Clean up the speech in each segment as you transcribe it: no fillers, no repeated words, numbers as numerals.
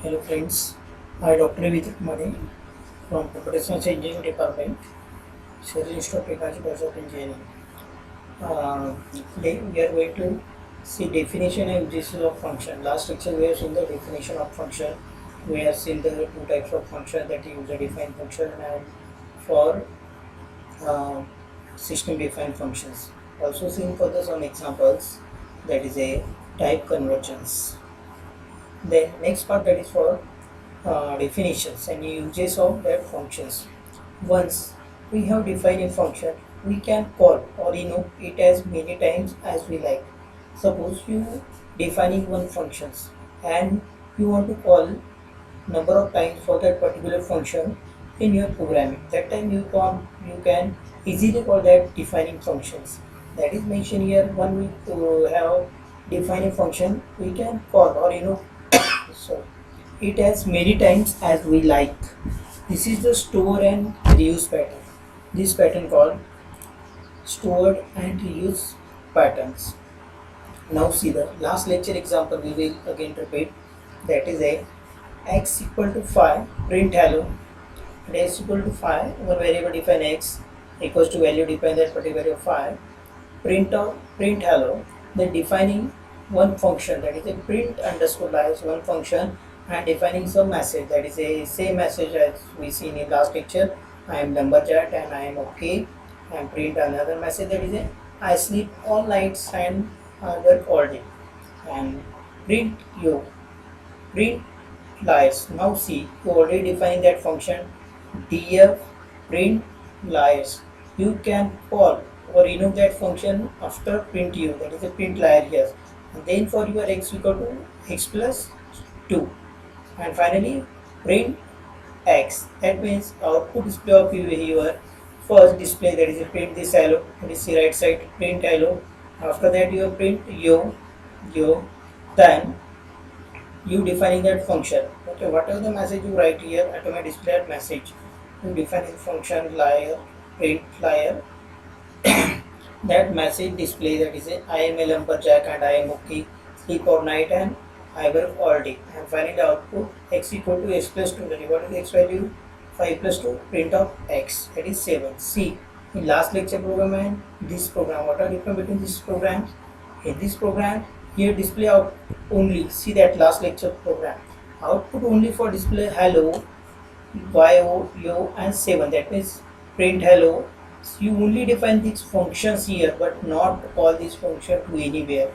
Hello friends, I Dr. Vidik Mane from Computer Science Engineering Department, Surgery Institute of Technology, College of Engineering. Today we are going to see definition and uses of function. Last lecture we have seen the definition of function. We have seen the two types of function, that is user-defined function and for uh, system-defined functions. Also seen further some examples, that is a type convergence. Then next part, that is for definitions and uses of that functions. Once we have defined a function, we can call or invoke it as many times as we like. Suppose you defining one functions and you want to call number of times for that particular function in your programming. That time you can easily call that defining functions. That is mentioned here. When we have defining function, we can call or so it as many times as we like. This is the store and reuse pattern. This pattern called stored and reuse patterns. Now see the last lecture example we will again repeat. That is a x equal to 5 print hello, and x equal to 5 one variable define x equals to value define that particular value of 5 print hello, then defining one function, that is a print underscore lives one function, and defining some message, that is a same message as we seen in last lecture. I am lumberjack and I am okay, and print another message, that is a I sleep all nights and I work all day, and print you print liars. Now see, you already defined that function df print liars. You can call or invoke that function after print u, that is a print liar here. And then for your x equal to x plus 2. And finally print x. That means output display of your first display, that is a print this hello, that is the right side print hello. After that you print yo, then you defining that function. Okay, whatever the message you write here, automatically display that message. You define the function liar, print liar. That message display, that is a I am a lumberjack and I am okay, sleep all night and I work all day. And finally the output x equal to x plus 2. That is what is the x value? 5 plus 2 print of x, that is 7. See, in last lecture program and this program, what are the difference between these programs? In this program, here display out only, see that last lecture program, output only for display hello, yo and 7, that means print hello. You only define these functions here but not all these functions to anywhere.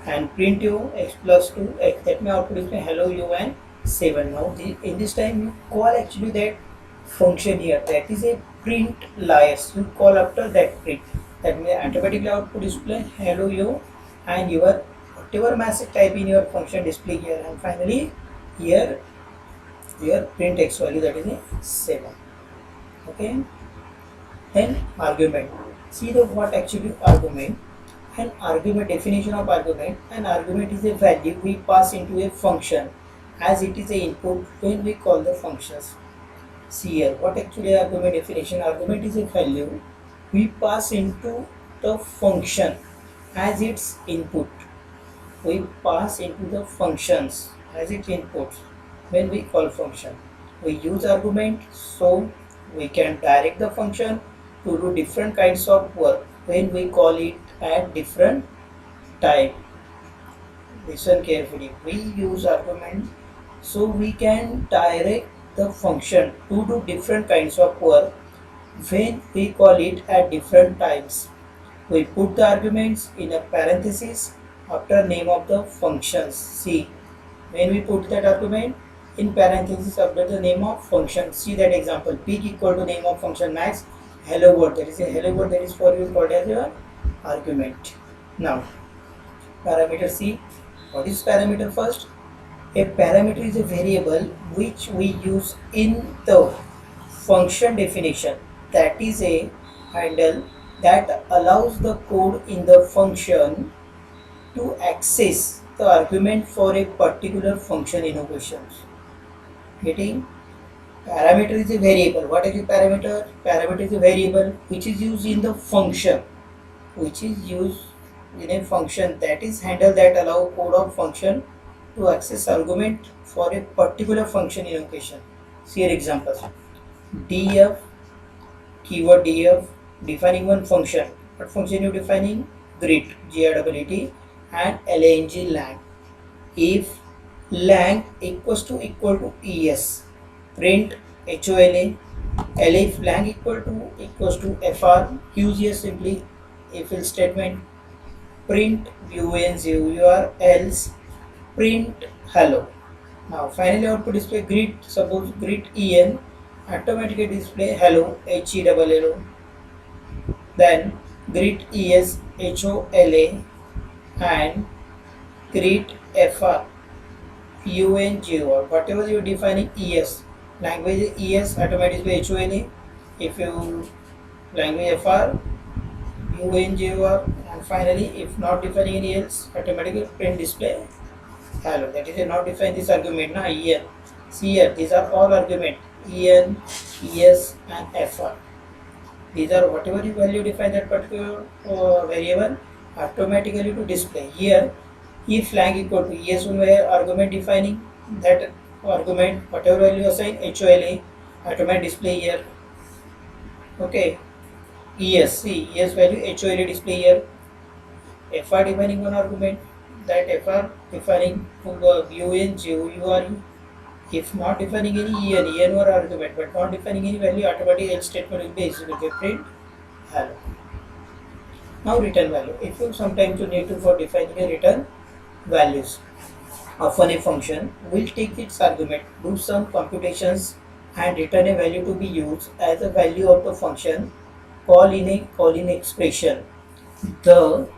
And print yo x plus 2 x, that means output display hello yo and 7. Now in this time you call actually that function here, that is a print liars. You call after that print, that means automatically output display hello yo and your whatever message type in your function display here. And finally here your print x value, that is a 7. Okay, then argument. See the what actually argument. An argument, definition of argument. An argument is a value we pass into a function as it is a input when we call the functions. See here what actually argument definition. Argument is a value we pass into the function as its input. We pass into the functions as its inputs when we call function. We use argument so we can direct the function to do different kinds of work when we call it at different time. Listen carefully. We use argument so we can direct the function to do different kinds of work when we call it at different times. We put the arguments in a parenthesis after name of the functions. See, when we put that argument in parenthesis after the name of function, see that example, pig equal to name of function max hello world, that is a hello world, that is for you called as your argument. Now parameter, see what is parameter first. A parameter is a variable which we use in the function definition, that is a handle that allows the code in the function to access the argument for a particular function invocations. Getting? Parameter is a variable. What is a parameter? Parameter is a variable which is used in the function, which is used in a function, that is handle that allow code of function to access argument for a particular function invocation. See here examples. def, keyword def, defining one function. What function you defining? Greet, G-R-E-E-T, and lang. If lang equal to es, print HOLA. If lang equals to fr, use here simply if else statement. Print bun0ur, else print hello. Now finally output display greet, suppose greet en, automatically display hello HELLO. Then greet es HOLA and greet fr PUNGOR. Whatever you defining ES, language ES automatically HOLA. If you language FR PUNGOR, and finally if not defining any else, automatically print display hello. That is not define this argument na EN. See here, these are all argument EN, ES and FR. These are whatever you value define that particular variable automatically to display. Here if lang equal to es where argument defining that argument, whatever value assign HOLA, automatic display here. Okay, es, see es value HOLA display here. FR defining one argument, that FR defining UN, GUR. If not defining any EN or argument, but not defining any value, automatically else statement will be executed, print hello. Now return value. If you sometimes you need to for defining a return values, often a function will take its argument, do some computations and return a value to be used as a value of the function call in expression. The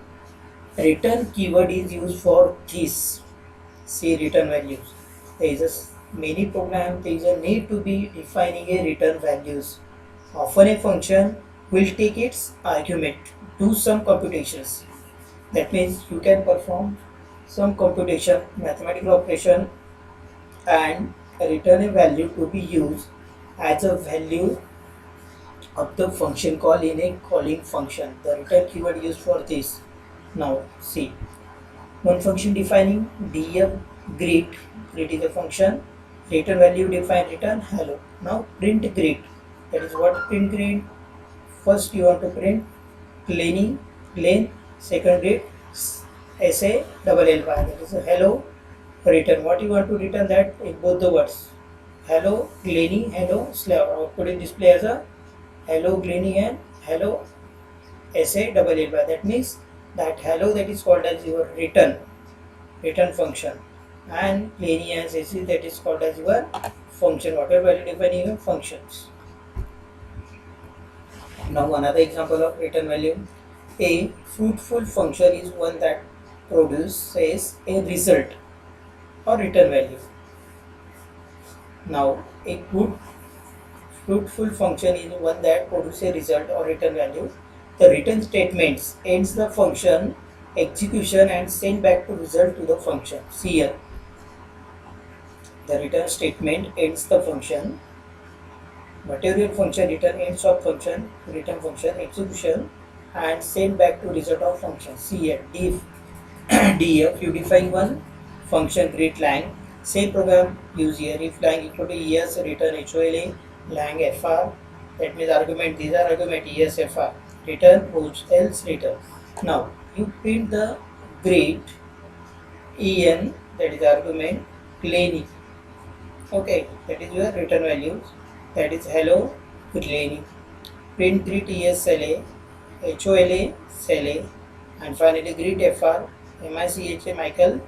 return keyword is used for this. See return values. There is a many program, there is a need to be defining a return values. Often a function will take its argument, do some computations. That means you can perform some computation, mathematical operation and return a value to be used as a value of the function call in a calling function. The return keyword used for this. Now see, one function defining def greet. Greet is a function. Return value define return hello. Now print greet. That is what print greet. First you want to print cleaning, clean. Second greet SA double L Y. That is a hello return. What you want to return that in both the words. Hello cleaning, hello slave. Output in display as a hello cleaning and hello SA double L Y. That means that hello that is called as your return function, and cleaning as AC that is called as your function, whatever value defining your functions. Now another example of return value. A fruitful function is one that produces a result or return value. Now a good fruitful function is one that produces a result or return value. The return statements ends the function execution and send back to result to the function. See here, the return statement ends the function, whatever function return ends of function, return function execution and send back to result of function. See here, if def you define one function greet lang, same program use here. If lang equal to es return HOLA lang fr, that means argument, these are argument es fr, return else return. Now you print the greet en, that is argument cleaning. Okay, that is your return values, that is hello cleaning. Print greet ESLA, HOLA SLA, and finally greet FR MICHA Michael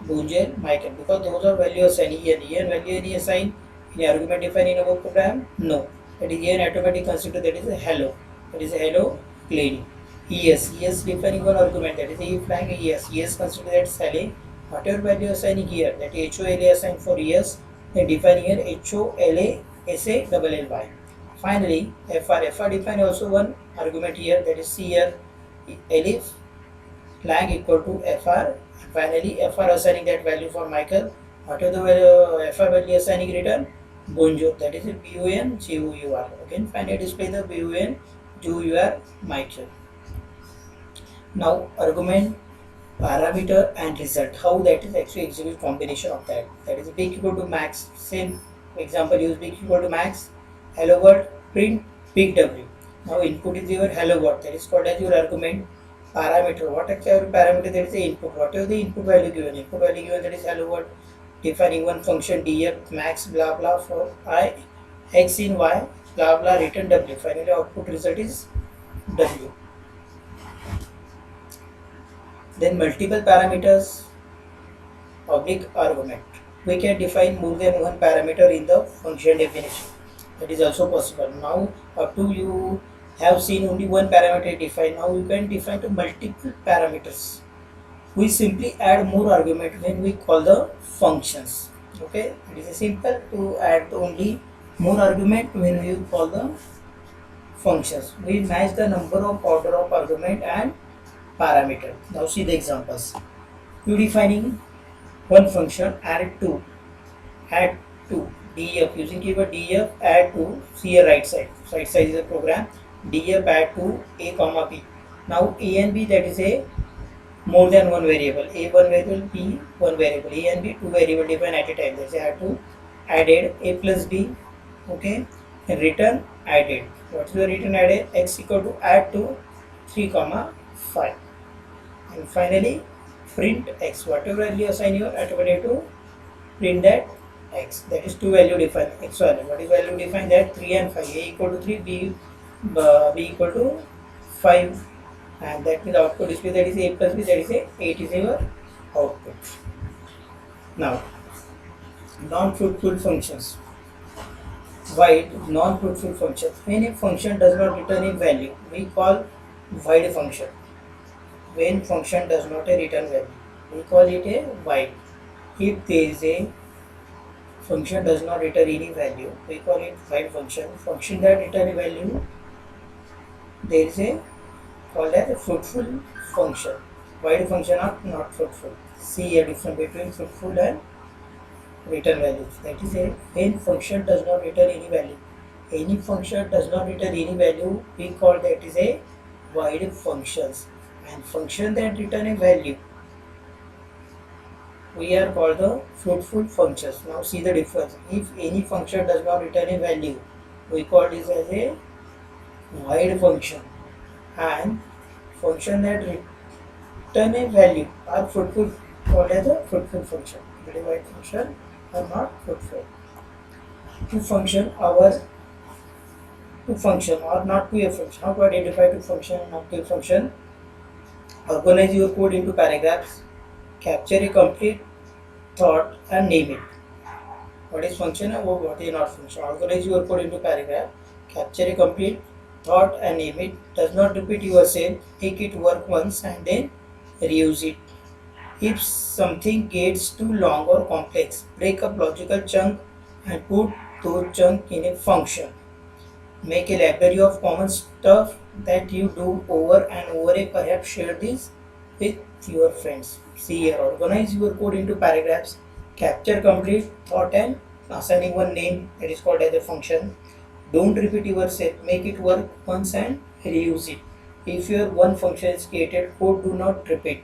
Bunjer Michael, because those are values assigned. En value any assigned in argument defined in our program? No. That is en automatically consider, that is a hello. That is a hello cleaning. ES defining one argument, that is if lang ES consider that SLA, whatever value assigning here, that HOLA assigned for ES, then defining here HOLA SA double LY. Finally FR define also one argument here, that is C here, elif lang equal to FR. Finally FR assigning that value for Michael, whatever the value FR value assigning return Bonjour, that is a BUNGOUR. Again finally display the BUNGOUR Michael. Now argument parameter and result, how that is actually execute combination of that. That is big equal to max. Same example, use big equal to max, hello world, print big W. Now input is your hello world, that is called as your argument. Parameter, what actually parameter, that is the input, whatever the input value given, that is hello world. Defining one function df max blah blah for I x in y blah blah return W. Finally output result is W. Then multiple parameters public argument. We can define more than one parameter in the function definition. That is also possible. Now up to you have seen only one parameter defined. Now you can define the multiple parameters. We simply add more argument when we call the functions. Okay, it is simple to add only more argument when we call the functions. We match the number of order of argument and parameter. Now see the examples. You defining one function add to def using keyword def add to, see a right side is a program, def add to a comma b. Now a and b, that is a more than one variable, a one variable, b one variable, a and b two variable defined at a time. That's add to added a plus b. Okay, and return added. What's the return added? X equal to add to 3 comma 5. And finally print x, whatever value assign you automatically to print that x, that is two value defined x value. What is value defined? That 3 and 5, a equal to 3, b equal to 5, and that means output display, that is a plus b, that is a 8 is your output. Now non-fruitful functions. Void non-fruitful function. When a function does not return a value, we call void function. When function does not return value, we call it a void. If there is a function does not return any value, we call it void function. Function that return a value, there is a called as a fruitful function. Void function are not fruitful. See a difference between fruitful and return values. That is a when function does not return any value. Any function does not return any value, we call that is a void functions. And function that return a value, we are called the fruitful functions. Now see the difference. If any function does not return a value, we call this as a void function, and function that return a value are fruitful, called as a fruitful function. The void function are not fruitful. Two function or not to a function. How to identify two function and not to a function? Organize your code into paragraphs, capture a complete thought and name it. What is function and what is not function? Organize your code into paragraph, capture a complete thought and name it. Does not repeat yourself, make it work once and then reuse it. If something gets too long or complex, break up logical chunk and put those chunk in a function. Make a library of common stuff that you do over and over again. Perhaps share this with your friends. See here, organize your code into paragraphs, capture complete thought and assigning one name, that is called as a function. Don't repeat yourself, make it work once and reuse it. If your one function is created, code do not repeat.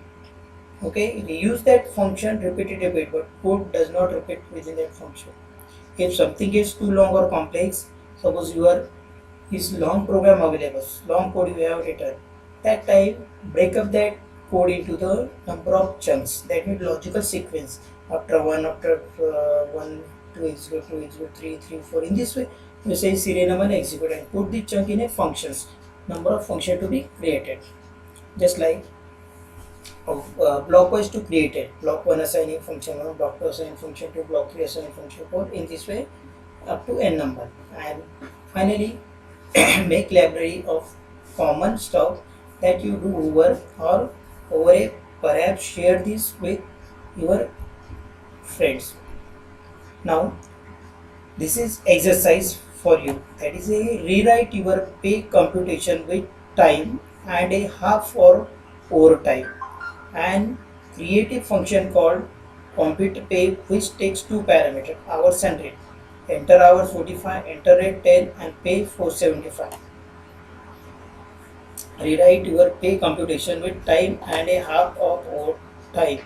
Okay, reuse that function, repeat it a bit, but code does not repeat within that function. If something is too long or complex, suppose your is long program available, long code you have written, that time break up that code into the number of chunks, that means logical sequence. After 1, 2 execute, 2 execute, 3, 3, 4. In this way, you say serial number execute and put the chunk in a functions, number of function to be created. Just like block wise to create it. Block 1 assigning function 1, block 2 assigning function 2, block 3 assigning function 4. In this way, up to n number. And finally, make library of common stuff that you do over or over a, perhaps share this with your friends. Now this is exercise for you, that is a rewrite your pay computation with time and a half or overtime, and create a function called compute pay which takes two parameters, hours and rate. Enter hours 45, enter rate 10 and pay 475. Rewrite your pay computation with time and a half of type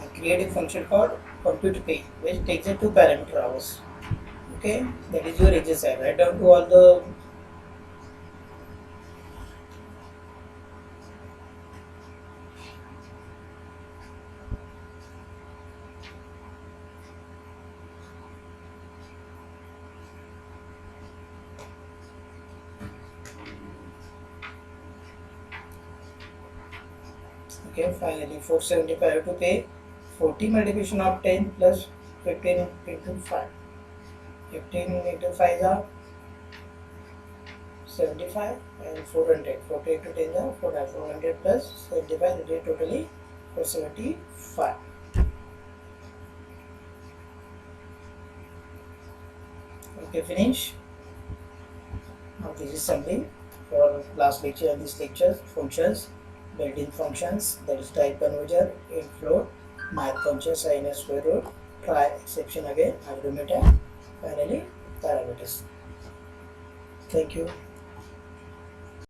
and create a function called compute_pay, which takes a 2 parameter hours. Okay, that is your exercise. Write down to all the okay. Finally 475 to pay 40 multiplication of 10 plus 15 into 5. 15 into 5 are 75 and 400. 40 into 10 are 400 plus 75, that is totally 475. Okay, finish. Now this is something for last lecture and this lecture. Functions, built-in functions, that is type converter, int float, math functions, sin, square root, try, exception again, argument, and finally parameters. Thank you.